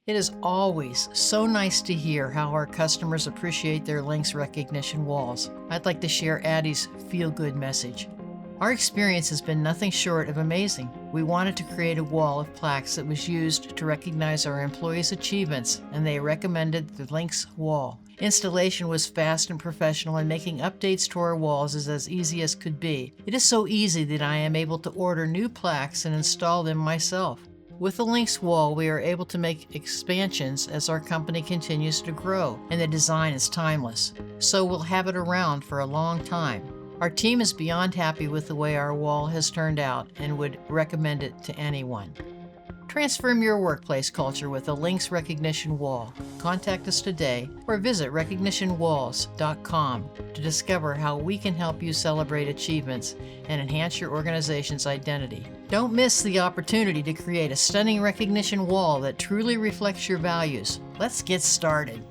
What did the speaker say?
It is always so nice to hear how our customers appreciate their LINX Recognition Walls. I'd like to share Addie's feel-good message. Our experience has been nothing short of amazing. We wanted to create a wall of plaques that was used to recognize our employees' achievements, and they recommended the LINX Wall. Installation was fast and professional, and making updates to our walls is as easy as could be. It is so easy that I am able to order new plaques and install them myself. With the LINX Wall, we are able to make expansions as our company continues to grow, and the design is timeless, so we'll have it around for a long time. Our team is beyond happy with the way our wall has turned out and would recommend it to anyone. Transform your workplace culture with a LINX Recognition Wall. Contact us today or visit recognitionwalls.com to discover how we can help you celebrate achievements and enhance your organization's identity. Don't miss the opportunity to create a stunning recognition wall that truly reflects your values. Let's get started.